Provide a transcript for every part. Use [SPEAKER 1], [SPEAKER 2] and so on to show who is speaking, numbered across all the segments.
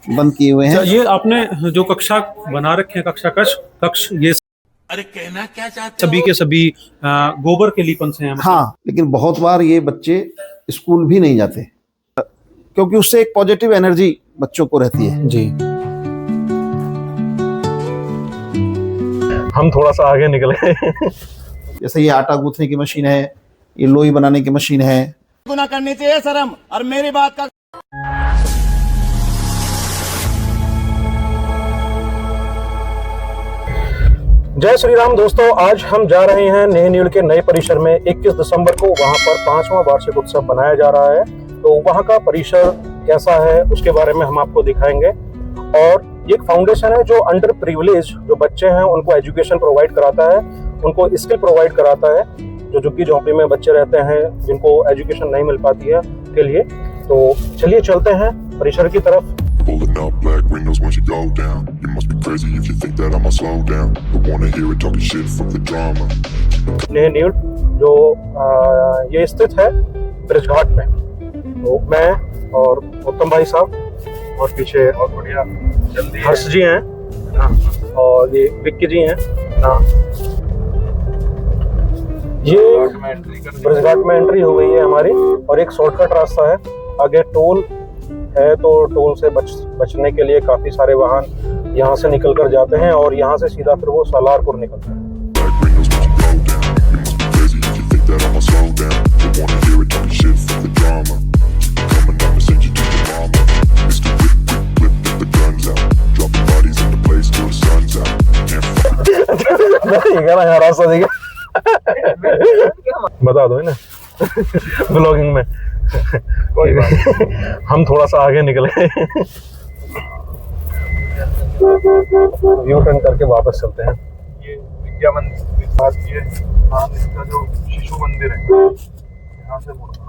[SPEAKER 1] बंद किए हुए हैं।
[SPEAKER 2] ये आपने जो कक्षा बना रखे हैं, कक्षा कक्ष ये
[SPEAKER 3] अरे कहना क्या चाहते
[SPEAKER 2] सभी के सभी गोबर के लीपन से हैं मतलब?
[SPEAKER 1] हाँ, लेकिन बहुत बार ये बच्चे स्कूल भी नहीं जाते क्योंकि उससे एक पॉजिटिव एनर्जी बच्चों को रहती है।
[SPEAKER 2] जी।
[SPEAKER 4] हम थोड़ा सा आगे निकले।
[SPEAKER 1] जैसे ये आटा गूंथने की मशीन है, ये लोई बनाने की मशीन है।
[SPEAKER 3] गुनाह करनी चाहिए शर्म, और मेरी बात का
[SPEAKER 4] जय श्री राम दोस्तों, आज हम जा रहे हैं नेहनीड़ के नए परिसर में। 21 दिसंबर को वहां पर 5वां वार्षिक उत्सव मनाया जा रहा है। तो वहां का परिसर कैसा है उसके बारे में हम आपको दिखाएंगे। और ये एक फाउंडेशन है जो अंडर प्रिविलेज जो बच्चे हैं उनको एजुकेशन प्रोवाइड कराता है, उनको स्किल प्रोवाइड कराता है, जो झुग्गी झोंपड़ी में बच्चे रहते हैं जिनको एजुकेशन नहीं मिल पाती है के लिए। तो चलिए चलते हैं परिसर की तरफ।
[SPEAKER 5] Pulling up black windows once you go down. You must be crazy if you think that I'ma slow down. Don't wanna hear it talking shit, fuck the drama.
[SPEAKER 4] नेहनीड़ जो ये स्थित है ब्रिजघाट में। तो मैं और उत्तम भाई साहब और पीछे और बढ़िया हर्ष जी हैं और ये विक्की जी हैं। ये ब्रिजघाट में एंट्री हो गई है हमारी और एक शॉर्टकट रास्ता है। आगे टोल है तो टोल से बचने के लिए काफी सारे वाहन यहाँ से निकल कर जाते हैं और यहाँ से सीधा फिर वो सालारपुर निकलते हैं।
[SPEAKER 5] Black windows once you go down. You must be crazy if you think that I'ma slow down. Don't wanna hear it talking shit, fuck the drama. Coming up and send you to your mama. Mr. Whip, get the guns out. Dropping bodies in the place till the sun's out. Can't fuck
[SPEAKER 4] ये कहना यहाँ रास्ता देखिए। बता दो ना blogging में। कोई बात हम थोड़ा सा आगे निकले। यू टर्न करके वापस चलते हैं।
[SPEAKER 6] ये विद्या मंदिर के पास ये इसका जो शिशु मंदिर है यहाँ से मुड़ना।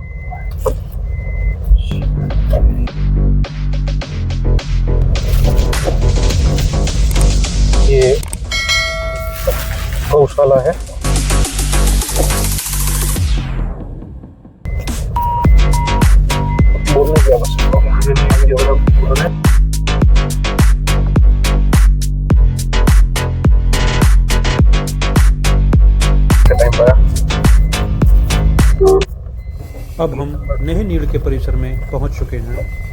[SPEAKER 4] ये गौशाला है। बोलने की आवश्यकता है।
[SPEAKER 2] अब हम नेहनीड़ के परिसर में पहुंच चुके हैं।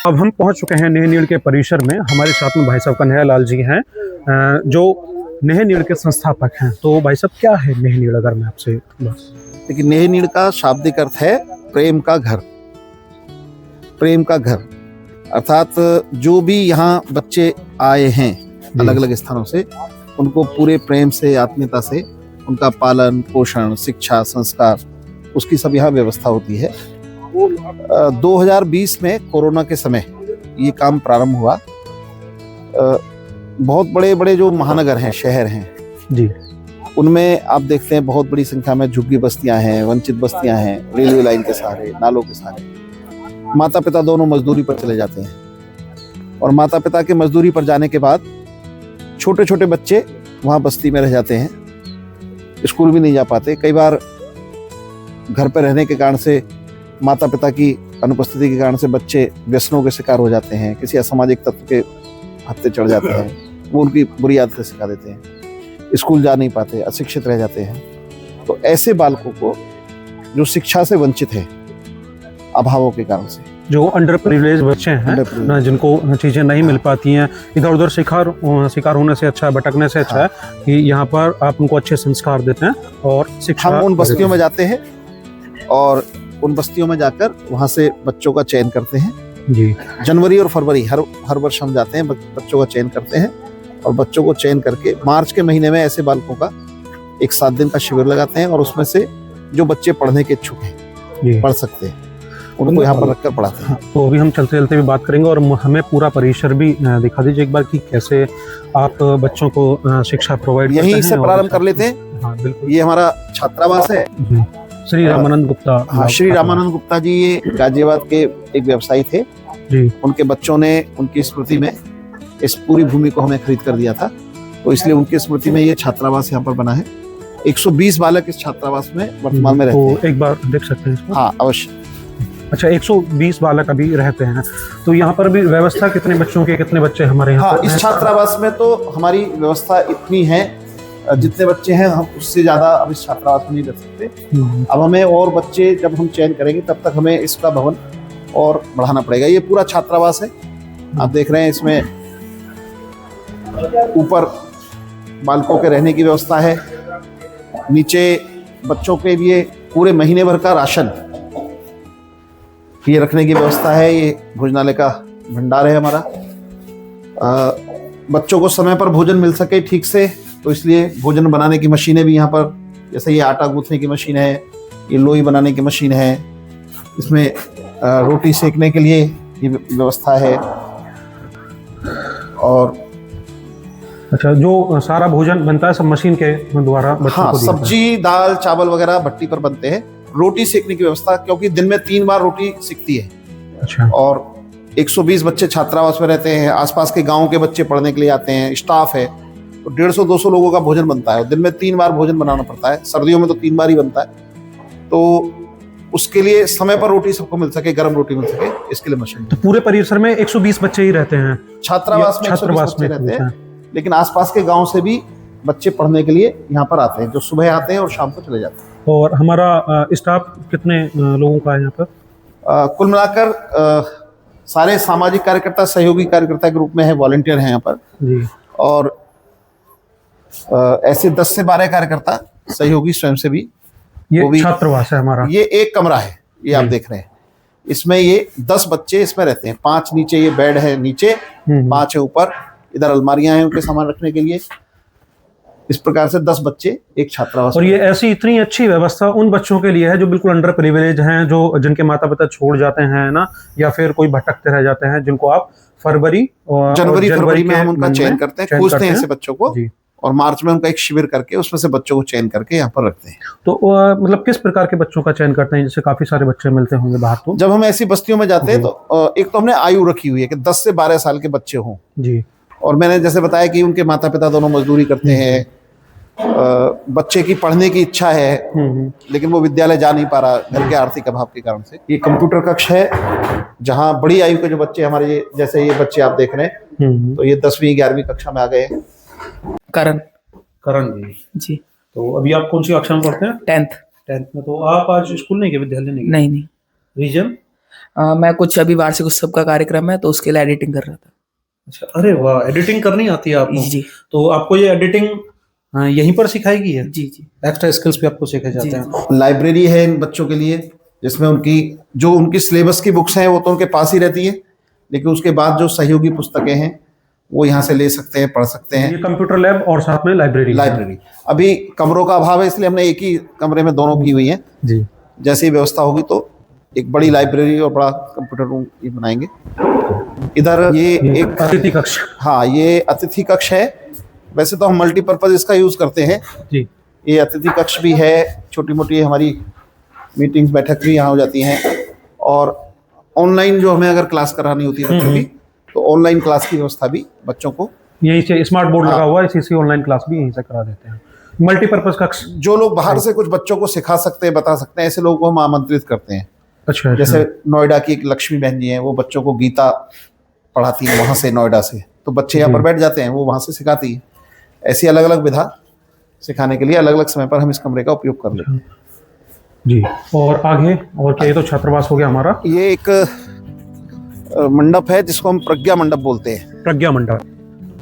[SPEAKER 2] अब हम पहुंच चुके हैं नेहनीड़ के परिसर में। हमारे साथ में भाई साहब कन्हैया लाल जी हैं जो नेहनीड़ के संस्थापक हैं। तो भाई साहब क्या है नेहनीड़, अगर मैं आपसे बस।
[SPEAKER 1] लेकिन नेहनीड़ का शाब्दिक अर्थ है प्रेम का घर। प्रेम का घर अर्थात जो भी यहाँ बच्चे आए हैं अलग अलग स्थानों से, उनको पूरे प्रेम से, आत्मीयता से उनका पालन पोषण, शिक्षा, संस्कार, उसकी सब यहाँ व्यवस्था होती है। 2020 में कोरोना के समय ये काम प्रारंभ हुआ। बहुत बड़े बड़े जो महानगर हैं, शहर हैं
[SPEAKER 4] जी,
[SPEAKER 1] उनमें आप देखते हैं बहुत बड़ी संख्या में झुग्गी बस्तियां हैं, वंचित बस्तियां हैं, रेलवे लाइन के सहारे, नालों के सहारे। माता पिता दोनों मजदूरी पर चले जाते हैं और माता पिता के मजदूरी पर जाने के बाद छोटे छोटे बच्चे वहाँ बस्ती में रह जाते हैं, स्कूल भी नहीं जा पाते। कई बार घर पर रहने के कारण से, माता पिता की अनुपस्थिति के कारण से बच्चे व्यसनों के शिकार हो जाते हैं, किसी असामाजिक तत्व के हत्थे चढ़ जाते हैं, वो उनकी बुरी आदतें सिखा देते हैं, स्कूल जा नहीं पाते, अशिक्षित रह जाते हैं। तो ऐसे बालकों को जो शिक्षा से वंचित है अभावों के कारण से,
[SPEAKER 2] जो अंडर प्रिविलेज बच्चे हैं ना, जिनको चीज़ें नहीं मिल पाती हैं, इधर उधर शिकार होने से अच्छा है, भटकने से अच्छा है कि यहाँ पर आप उनको अच्छे संस्कार देते हैं और शिक्षा।
[SPEAKER 1] हम उन बस्तियों में जाते हैं और उन बस्तियों में जाकर वहाँ से बच्चों का चयन करते हैं
[SPEAKER 2] जी।
[SPEAKER 1] जनवरी और फरवरी हर वर्ष हम जाते हैं, बच्चों का चयन करते हैं और बच्चों को चयन करके मार्च के महीने में ऐसे बालकों का एक 7 दिन का शिविर लगाते हैं और उसमें से जो बच्चे पढ़ने के इच्छुक हैं पढ़ सकते हैं। उनको यहाँ पर रखकर पढ़ाते हैं।
[SPEAKER 2] हाँ, तो अभी हम चलते चलते भी बात करेंगे और हमें पूरा परिसर भी दिखा दीजिए एक बार कि कैसे आप बच्चों को शिक्षा प्रोवाइड करते हैं।
[SPEAKER 1] यहीं से
[SPEAKER 2] और-
[SPEAKER 1] प्रारंभ कर लेते हैं।
[SPEAKER 2] हाँ बिल्कुल।
[SPEAKER 1] ये हमारा छात्रावास है।
[SPEAKER 2] जी। श्री रामानंद गुप्ता।
[SPEAKER 1] हाँ, श्री रामानंद गुप्ता जी ये गाजियाबाद के एक व्यवसायी थे।
[SPEAKER 2] जी।
[SPEAKER 1] उनके बच्चों ने उनकी स्मृति में इस पूरी भूमि को हमें खरीद कर दिया था, तो इसलिए उनकी स्मृति में ये छात्रावास यहाँ पर बना है। 120 बालक इस छात्रावास में वर्तमान में रहते हैं।
[SPEAKER 2] तो एक बार देख सकते हैं इसको।
[SPEAKER 1] हाँ अवश्य।
[SPEAKER 2] अच्छा, 120 बालक अभी रहते हैं। तो यहाँ पर भी व्यवस्था कितने बच्चों के, कितने बच्चे हमारे यहाँ
[SPEAKER 1] हाँ,
[SPEAKER 2] पर
[SPEAKER 1] इस
[SPEAKER 2] हैं?
[SPEAKER 1] छात्रावास में तो हमारी व्यवस्था इतनी है, जितने बच्चे हैं हम उससे ज्यादा अब इस छात्रावास में नहीं रख सकते। अब हमें और बच्चे जब हम चयन करेंगे तब तक हमें इसका भवन और बढ़ाना पड़ेगा। ये पूरा छात्रावास है, आप देख रहे हैं। इसमें ऊपर बालकों के रहने की व्यवस्था है, नीचे बच्चों के लिए पूरे महीने भर का राशन ये रखने की व्यवस्था है। ये भोजनालय का भंडार है हमारा। बच्चों को समय पर भोजन मिल सके ठीक से, तो इसलिए भोजन बनाने की मशीनें भी यहाँ पर, जैसे ये आटा गूंथने की मशीन है, ये लोई बनाने की मशीन है, इसमें रोटी सेकने के लिए ये व्यवस्था है। और
[SPEAKER 2] अच्छा, जो सारा भोजन बनता है सब मशीन के द्वारा बच्चों
[SPEAKER 1] हाँ,
[SPEAKER 2] को दिया जाता है।
[SPEAKER 1] सब्जी दाल चावल वगैरह भट्टी पर बनते हैं। रोटी सेकने की व्यवस्था, क्योंकि दिन में 3 बार रोटी सिकती है।
[SPEAKER 2] अच्छा।
[SPEAKER 1] और 120 बच्चे छात्रावास में रहते हैं, आसपास के गांव के बच्चे पढ़ने के लिए आते हैं, स्टाफ है, तो 150-200 लोगों का भोजन बनता है। दिन में 3 बार भोजन बनाना पड़ता है, सर्दियों में तो 3 बार ही बनता है। तो उसके लिए समय पर रोटी सबको मिल सके, गर्म रोटी मिल सके, इसके लिए मशीन।
[SPEAKER 2] तो पूरे परिसर में 120 बच्चे ही रहते हैं
[SPEAKER 1] छात्रावास में 120 बच्चे रहते हैं, लेकिन आसपास के गांव से भी बच्चे पढ़ने के लिए यहाँ पर आते हैं, जो सुबह आते हैं और शाम को चले जाते हैं।
[SPEAKER 2] और हमारा स्टाफ कितने लोगों का है यहाँ पर?
[SPEAKER 1] कुल मिलाकर सारे सामाजिक कार्यकर्ता सहयोगी कार्यकर्ता के रूप में है, वॉलंटियर हैं यहाँ पर।
[SPEAKER 2] जी।
[SPEAKER 1] और ऐसे 10 से 12 कार्यकर्ता सहयोगी स्वयंसेवी। वो
[SPEAKER 2] ये
[SPEAKER 1] भी-
[SPEAKER 2] छात्रावास है हमारा।
[SPEAKER 1] ये एक कमरा है, ये आप देख रहे हैं। इसमें ये 10 बच्चे इसमें रहते हैं। 5 नीचे, ये बेड है नीचे, 5 है ऊपर, इधर अलमारियां हैं उनके सामान रखने के लिए। इस प्रकार से 10 बच्चे एक छात्रावास
[SPEAKER 2] और
[SPEAKER 1] में।
[SPEAKER 2] ये ऐसी इतनी अच्छी व्यवस्था उन बच्चों के लिए है जो बिल्कुल अंडर प्रिविलेज हैं, जो जिनके माता पिता छोड़ जाते हैं ना, या फिर कोई भटकते रह जाते हैं, जिनको आप फरवरी और
[SPEAKER 1] जनवरी में हम उनका
[SPEAKER 2] महीने
[SPEAKER 1] चयन
[SPEAKER 2] में
[SPEAKER 1] करते हैं,
[SPEAKER 2] चयन
[SPEAKER 1] खोजते
[SPEAKER 2] करते
[SPEAKER 1] हैं ऐसे बच्चों को,
[SPEAKER 2] जी।
[SPEAKER 1] और मार्च में उनका एक शिविर करके उसमें से बच्चों को चयन करके यहाँ पर रखते हैं।
[SPEAKER 2] तो मतलब किस प्रकार के बच्चों का चयन करते हैं? जैसे काफी सारे बच्चे मिलते होंगे बाहर तो।
[SPEAKER 1] जब हम ऐसी बस्तियों में जाते हैं तो एक तो हमने आयु रखी हुई है कि 10 से 12 साल के बच्चे हों।
[SPEAKER 2] जी।
[SPEAKER 1] और मैंने जैसे बताया कि उनके माता पिता दोनों मजदूरी करते हैं, बच्चे की पढ़ने की इच्छा है लेकिन वो विद्यालय जा नहीं पा रहा घर के आर्थिक अभाव के कारण से। ये कंप्यूटर कक्ष है जहाँ बड़ी आयु के जो बच्चे हमारे, जैसे ये बच्चे आप देख रहे हैं, तो ये 10वीं 11वीं कक्षा में आ गए।
[SPEAKER 7] करण
[SPEAKER 2] करण जी।
[SPEAKER 7] जी।
[SPEAKER 2] तो अभी आप कौन सी कक्षा में पढ़ते हैं?
[SPEAKER 7] 10th
[SPEAKER 2] में। तो आप आज स्कूल नहीं गए, विद्यालय नहीं गए?
[SPEAKER 7] नहीं।
[SPEAKER 2] रीजन?
[SPEAKER 7] मैं कुछ अभी वार्षिक उत्सव का कार्यक्रम है तो उसके लिए एडिटिंग कर रहा था।
[SPEAKER 2] अच्छा, अरे वाह, एडिटिंग करनी आती है आपको?
[SPEAKER 7] जी।
[SPEAKER 2] तो आपको ये एडिटिंग यहीं पर सिखाई है?
[SPEAKER 7] जी।
[SPEAKER 2] एक्स्ट्रा स्किल्स भी आपको सिखाए जाते हैं?
[SPEAKER 1] लाइब्रेरी है इन बच्चों के लिए, जिसमें उनकी सिलेबस की बुक्स हैं वो तो उनके पास ही रहती है, लेकिन उसके बाद जो सहयोगी पुस्तकें हैं वो यहाँ से ले सकते हैं, पढ़ सकते हैं।
[SPEAKER 2] ये कंप्यूटर लैब और साथ में लाइब्रेरी।
[SPEAKER 1] अभी कमरों का अभाव है, इसलिए हमने एक ही कमरे में दोनों की हुई है।
[SPEAKER 2] जी।
[SPEAKER 1] जैसी व्यवस्था होगी तो एक बड़ी लाइब्रेरी और बड़ा कंप्यूटर रूम ये बनाएंगे। इधर ये एक
[SPEAKER 2] अतिथि कक्ष।
[SPEAKER 1] हाँ, ये अतिथि कक्ष है। वैसे तो हम मल्टीपर्पज इसका यूज करते हैं।
[SPEAKER 2] जी।
[SPEAKER 1] ये अतिथि कक्ष भी है, छोटी मोटी हमारी मीटिंग्स बैठक भी यहाँ हो जाती हैं। और ऑनलाइन जो हमें अगर क्लास करानी होती है बच्चों की, तो ऑनलाइन क्लास की व्यवस्था भी बच्चों को,
[SPEAKER 2] यहीं से स्मार्ट बोर्ड लगा हुआ है, इसी से ऑनलाइन क्लास भी यहीं से करा देते हैं। मल्टीपर्पज कक्ष।
[SPEAKER 1] जो लोग बाहर से कुछ बच्चों को सिखा सकते हैं, बता सकते हैं, ऐसे लोगों को हम आमंत्रित करते हैं।
[SPEAKER 2] अच्छा।
[SPEAKER 1] जैसे नोएडा की एक लक्ष्मी बहन जी हैं, वो बच्चों को गीता पढ़ाती हैं वहाँ से, नोएडा से, तो बच्चे यहाँ पर बैठ जाते हैं, वो वहाँ से सिखाती है। ऐसी अलग अलग विधा सिखाने के लिए अलग अलग समय पर हम इस कमरे का उपयोग कर लेते हैं।
[SPEAKER 2] जी। और आगे और क्या? ये तो छात्रावास हो गया हमारा।
[SPEAKER 1] ये एक मंडप है जिसको हम प्रज्ञा मंडप बोलते हैं।
[SPEAKER 2] प्रज्ञा मंडप।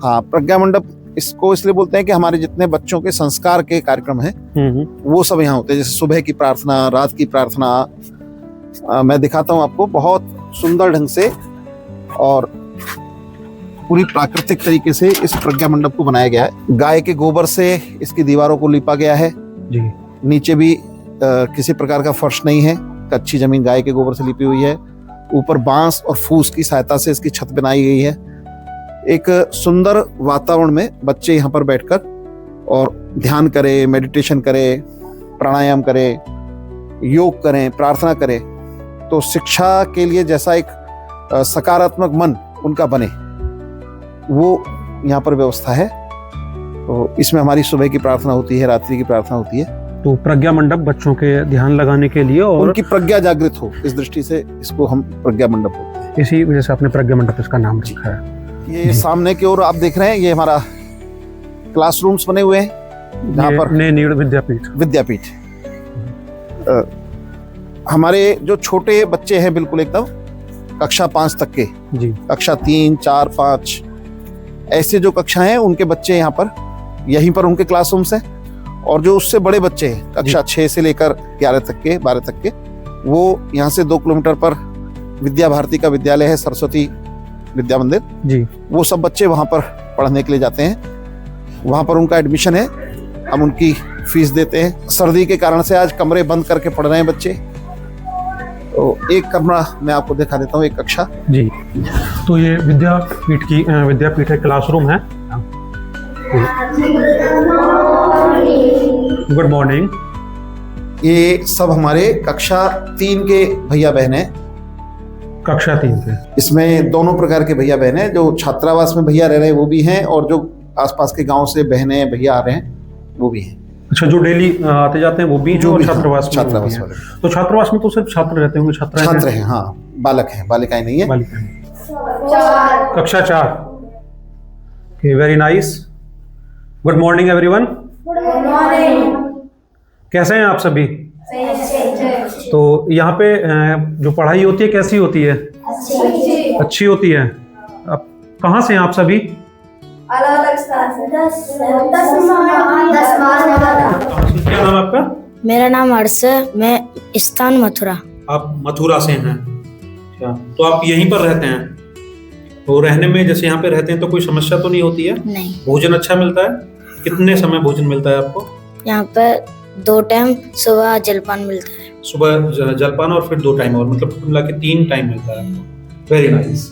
[SPEAKER 1] हाँ, प्रज्ञा मंडप इसको इसलिए बोलते हैं कि हमारे जितने बच्चों के संस्कार के कार्यक्रम हैं वो सब यहाँ होते हैं। जैसे सुबह की प्रार्थना, रात की प्रार्थना, मैं दिखाता हूँ आपको, बहुत सुंदर ढंग से और पूरी प्राकृतिक तरीके से इस प्रज्ञा मंडप को बनाया गया है। गाय के गोबर से इसकी दीवारों को लिपा गया है।
[SPEAKER 2] जी।
[SPEAKER 1] नीचे भी किसी प्रकार का फर्श नहीं है। कच्ची जमीन गाय के गोबर से लिपी हुई है। ऊपर बांस और फूस की सहायता से इसकी छत बनाई गई है। एक सुंदर वातावरण में बच्चे यहाँ पर बैठकर और ध्यान करें, मेडिटेशन करें, प्राणायाम करें, योग करें, प्रार्थना करें, तो शिक्षा के लिए जैसा एक सकारात्मक मन उनका बने, वो यहाँ पर व्यवस्था है। तो इसमें हमारी सुबह की प्रार्थना होती है, रात्रि की प्रार्थना होती है।
[SPEAKER 2] तो प्रज्ञा मंडप बच्चों के ध्यान लगाने के लिए और
[SPEAKER 1] उनकी प्रज्ञा जागृत हो, इस दृष्टि से इसको हम प्रज्ञा मंडप बोलते हैं।
[SPEAKER 2] इसी वजह से आपने प्रज्ञा मंडप इसका नाम रखा है।
[SPEAKER 1] ये सामने की ओर आप देख रहे हैं, ये हमारा क्लासरूम्स बने हुए हैं जहाँ पर
[SPEAKER 2] नैनीड़ विद्यापीठ
[SPEAKER 1] हमारे जो छोटे बच्चे हैं बिल्कुल एकदम कक्षा 5 तक के,
[SPEAKER 2] जी,
[SPEAKER 1] कक्षा 3, 4, 5 ऐसे जो कक्षा हैं उनके बच्चे यहाँ पर, यहीं पर उनके क्लासरूम्स हैं। और जो उससे बड़े बच्चे हैं कक्षा 6 से लेकर 11 तक के, 12 तक के, वो यहाँ से 2 किलोमीटर पर विद्या भारती का विद्यालय है, सरस्वती विद्या मंदिर
[SPEAKER 2] जी,
[SPEAKER 1] वो सब बच्चे वहाँ पर पढ़ने के लिए जाते हैं। वहाँ पर उनका एडमिशन है, हम उनकी फीस देते हैं। सर्दी के कारण से आज कमरे बंद करके पढ़ रहे हैं बच्चे। तो एक कमरा मैं आपको दिखा देता हूँ, एक कक्षा
[SPEAKER 2] जी। तो ये विद्यापीठ है, क्लासरूम है। Good morning.
[SPEAKER 1] ये सब हमारे कक्षा 3 के भैया बहन हैं।
[SPEAKER 2] कक्षा 3 के
[SPEAKER 1] इसमें दोनों प्रकार के भैया बहन हैं, जो छात्रावास में भैया रह रहे हैं वो भी हैं, और जो आसपास के गांव से बहनें भैया आ रहे हैं वो भी हैं।
[SPEAKER 2] अच्छा, जो डेली आते जाते हैं वो भी
[SPEAKER 1] जो
[SPEAKER 2] हैं,
[SPEAKER 1] भी
[SPEAKER 2] और छात्रावास
[SPEAKER 1] वाले।
[SPEAKER 2] तो छात्रावास में तो सिर्फ छात्र रहते होंगे,
[SPEAKER 1] छात्र हैं, हाँ, बालक हैं, बालिकाएं नहीं है।
[SPEAKER 2] कक्षा 4। Okay, very nice. Good morning everyone. कैसे हैं आप सभी? तो यहाँ पे जो पढ़ाई होती है कैसी होती है? अच्छी होती है। अब कहाँ से हैं आप सभी?
[SPEAKER 8] अलग-अलग स्थान से। 10
[SPEAKER 2] क्या नाम है आपका?
[SPEAKER 8] मेरा नाम हर्ष है, मैं स्थान मथुरा।
[SPEAKER 2] आप मथुरा से हैं। अच्छा, तो आप यहीं पर रहते हैं? तो रहने में जैसे यहाँ पे रहते हैं तो कोई समस्या तो नहीं होती है?
[SPEAKER 8] नहीं।
[SPEAKER 2] भोजन अच्छा मिलता है? कितने समय भोजन मिलता है आपको?
[SPEAKER 8] यहाँ पर 2 टाइम सुबह जलपान मिलता है।
[SPEAKER 2] सुबह जलपान और फिर 2 टाइम और, मतलब मिला के 3 टाइम मिलता है आपको। Very nice.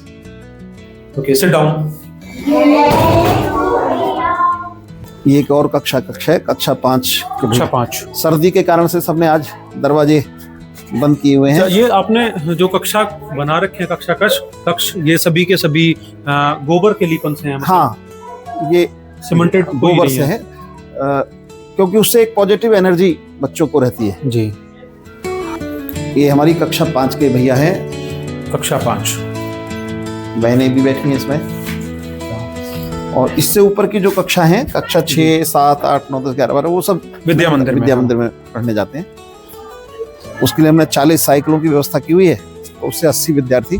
[SPEAKER 2] Okay, sit down.
[SPEAKER 1] ये एक और कक्षा है, कक्षा 5 के
[SPEAKER 2] कक्षा
[SPEAKER 1] भैया।
[SPEAKER 2] 5।
[SPEAKER 1] सर्दी के कारण से सबने आज दरवाजे बंद किए हुए हैं।
[SPEAKER 2] ये आपने जो कक्षा बना रखे हैं, कक्ष ये सभी के सभी गोबर के लीपन से हैं?
[SPEAKER 1] हाँ, ये
[SPEAKER 2] सीमेंटेड
[SPEAKER 1] गोबर से है, क्योंकि उससे एक पॉजिटिव एनर्जी बच्चों को रहती है।
[SPEAKER 2] जी।
[SPEAKER 1] ये हमारी कक्षा 5 के भैया हैं,
[SPEAKER 2] कक्षा 5।
[SPEAKER 1] बहनें भी बैठी हैं इसमें। और इससे ऊपर की जो कक्षा हैं, कक्षा 6, 7, 8, 9, 10, 11, 12, वो सब
[SPEAKER 2] विद्या मंदिर
[SPEAKER 1] में पढ़ने जाते हैं। उसके लिए हमने 40 साइकिलों की व्यवस्था की हुई है, तो उससे 80 विद्यार्थी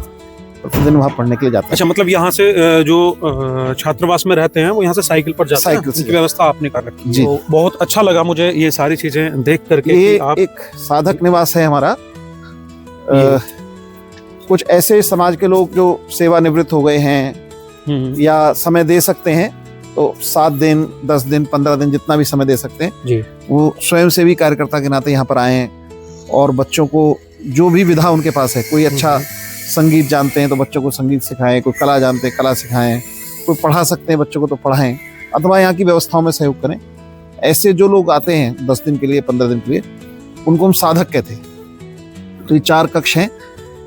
[SPEAKER 1] प्रतिदिन वहाँ पढ़ने के लिए जाते हैं।
[SPEAKER 2] अच्छा, मतलब यहाँ से जो छात्रावास में रहते हैं वो यहाँ से साइकिल पर जाते हैं?
[SPEAKER 1] साइकिल से
[SPEAKER 2] उनकी व्यवस्था आपने कर रखी है।
[SPEAKER 1] जी।
[SPEAKER 2] तो बहुत अच्छा लगा मुझे ये सारी चीजें देख करके
[SPEAKER 1] ये
[SPEAKER 2] कि आप
[SPEAKER 1] एक साधक निवास है हमारा। कुछ ऐसे समाज के लोग जो सेवानिवृत्त हो गए हैं या समय दे सकते हैं, तो 7 दिन, 10 दिन, 15 दिन, जितना भी समय दे सकते हैं
[SPEAKER 2] जी,
[SPEAKER 1] वो स्वयंसेवी कार्यकर्ता के नाते यहाँ पर आए और बच्चों को जो भी विधा उनके पास है, कोई अच्छा संगीत जानते हैं तो बच्चों को संगीत सिखाएं, कोई कला जानते हैं कला सिखाएं, कोई पढ़ा सकते हैं बच्चों को तो पढ़ाएं, अथवा यहाँ की व्यवस्थाओं में सहयोग करें। ऐसे जो लोग आते हैं 10 दिन के लिए, 15 दिन के लिए, उनको हम साधक कहते हैं। तो ये 4 कक्ष हैं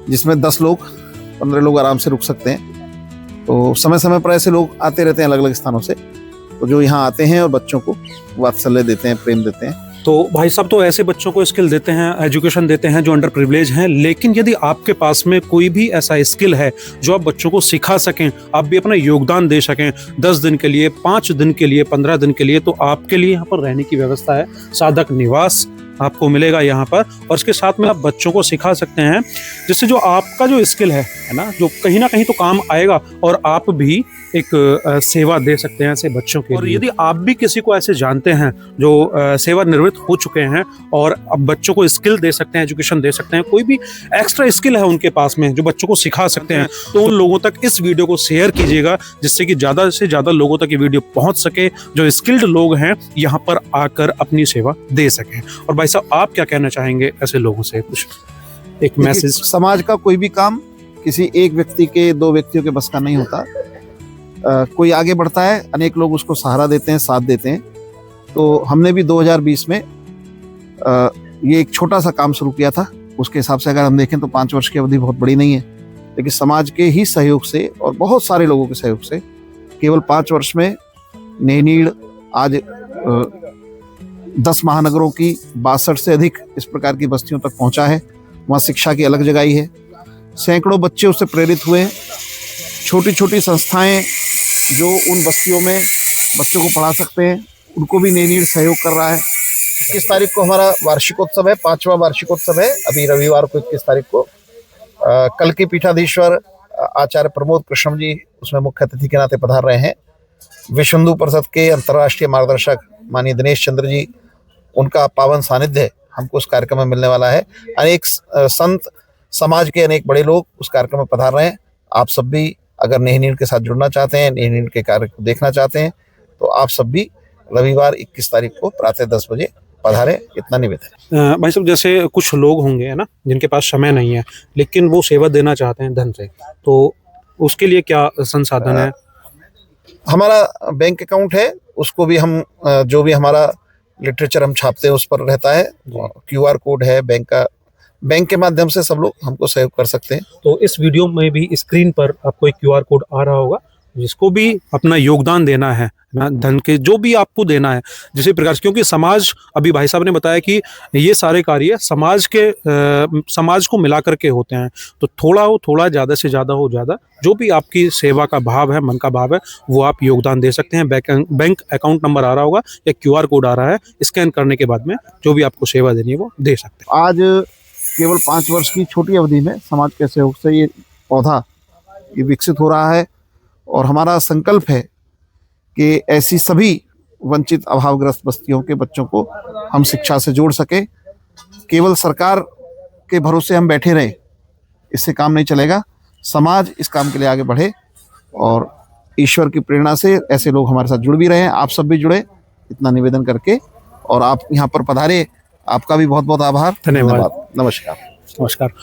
[SPEAKER 1] जिसमें 10 लोग, 15 लोग आराम से रुक सकते हैं। तो समय समय पर ऐसे लोग आते रहते हैं अलग अलग स्थानों से, तो जो यहाँ आते हैं और बच्चों को वात्सल्य देते हैं, प्रेम देते हैं।
[SPEAKER 2] तो भाई साहब तो ऐसे बच्चों को स्किल देते हैं, एजुकेशन देते हैं जो अंडर प्रिविलेज हैं। लेकिन यदि आपके पास में कोई भी ऐसा स्किल है जो आप बच्चों को सिखा सकें, आप भी अपना योगदान दे सकें 10 दिन के लिए, 5 दिन के लिए, 15 दिन के लिए, तो आपके लिए यहाँ पर रहने की व्यवस्था है। साधक निवास आपको मिलेगा यहाँ पर, और इसके साथ में आप बच्चों को सिखा सकते हैं, जिससे जो आपका जो स्किल है ना, जो कहीं ना कहीं तो काम आएगा, और आप भी एक सेवा दे सकते हैं ऐसे बच्चों के लिए। और यदि आप भी किसी को ऐसे जानते हैं जो सेवानिवृत्त हो चुके हैं और अब बच्चों को स्किल दे सकते हैं, एजुकेशन दे सकते हैं, कोई भी एक्स्ट्रा स्किल है उनके पास में जो बच्चों को सिखा सकते हैं, तो उन लोगों तक इस वीडियो को शेयर कीजिएगा, जिससे कि ज़्यादा से ज़्यादा लोगों तक ये वीडियो पहुँच सके, जो स्किल्ड लोग हैं यहाँ पर आकर अपनी सेवा दे सकें। और भाई साहब, आप क्या कहना चाहेंगे ऐसे लोगों से? कुछ एक मैसेज।
[SPEAKER 1] समाज का कोई भी काम किसी एक व्यक्ति के, दो व्यक्तियों के बस का नहीं होता। कोई आगे बढ़ता है, अनेक लोग उसको सहारा देते हैं, साथ देते हैं। तो हमने भी 2020 में ये एक छोटा सा काम शुरू किया था। उसके हिसाब से अगर हम देखें तो 5 वर्ष की अवधि बहुत बड़ी नहीं है, लेकिन समाज के ही सहयोग से और बहुत सारे लोगों के सहयोग से केवल 5 वर्ष में नैनीड़ आज 10 महानगरों की 62 से अधिक इस प्रकार की बस्तियों तक पहुंचा है। वहाँ शिक्षा की अलग जगह है। सैकड़ों बच्चे उससे प्रेरित हुए। छोटी छोटी संस्थाएं जो उन बस्तियों में बच्चों को पढ़ा सकते हैं, उनको भी नैनीड़ सहयोग कर रहा है। 21 तारीख को हमारा वार्षिकोत्सव है, 5वां वार्षिकोत्सव है। अभी रविवार को 21 तारीख को कल की पीठाधीश्वर आचार्य प्रमोद कृष्ण जी उसमें मुख्य अतिथि के नाते पधार रहे हैं। विश्व हिंदू परिषद के अंतर्राष्ट्रीय मार्गदर्शक माननीय दिनेश चंद्र जी, उनका पावन सानिध्य हमको उस कार्यक्रम में मिलने वाला है। अनेक संत, समाज के अनेक बड़े लोग उस कार्यक्रम में पधार रहे हैं। आप सब भी अगर नैनीड़ के साथ जुड़ना चाहते हैं, नैनीड़ के कार्य को देखना चाहते हैं, तो आप सब भी रविवार 21 तारीख को प्रातः 10 बजे पधारे, इतना निवेदन है।
[SPEAKER 2] भाई साहब, जैसे कुछ लोग होंगे है ना, जिनके पास समय नहीं है लेकिन वो सेवा देना चाहते हैं धन से, तो उसके लिए क्या संसाधन है?
[SPEAKER 1] हमारा बैंक अकाउंट है, उसको भी हम जो भी हमारा लिटरेचर हम छापते हैं उस पर रहता है। QR कोड है बैंक का, बैंक के माध्यम से सब लोग हमको सहयोग कर सकते हैं।
[SPEAKER 2] तो इस वीडियो में भी स्क्रीन पर आपको एक QR कोड आ रहा होगा, जिसको भी अपना योगदान देना है ना, धन के जो भी आपको देना है जिस प्रकार से, क्योंकि समाज, अभी भाई साहब ने बताया कि ये सारे कार्य समाज को मिला करके होते हैं। तो थोड़ा हो थोड़ा, ज़्यादा से ज़्यादा हो ज़्यादा, जो भी आपकी सेवा का भाव है, मन का भाव है, वो आप योगदान दे सकते हैं। बैंक अकाउंट नंबर आ रहा होगा या QR कोड आ रहा है, स्कैन करने के बाद में जो भी आपको सेवा देनी है वो दे सकते हैं।
[SPEAKER 1] आज केवल 5 वर्ष की छोटी अवधि में समाज के सहयोग से ये पौधा ये विकसित हो रहा है। और हमारा संकल्प है कि ऐसी सभी वंचित अभावग्रस्त बस्तियों के बच्चों को हम शिक्षा से जोड़ सके। केवल सरकार के भरोसे हम बैठे रहें, इससे काम नहीं चलेगा। समाज इस काम के लिए आगे बढ़े और ईश्वर की प्रेरणा से ऐसे लोग हमारे साथ जुड़ भी रहे हैं। आप सब भी जुड़े, इतना निवेदन करके, और आप यहाँ पर पधारे, आपका भी बहुत बहुत आभार।
[SPEAKER 2] धन्यवाद।
[SPEAKER 1] नमस्कार।
[SPEAKER 2] नमस्कार।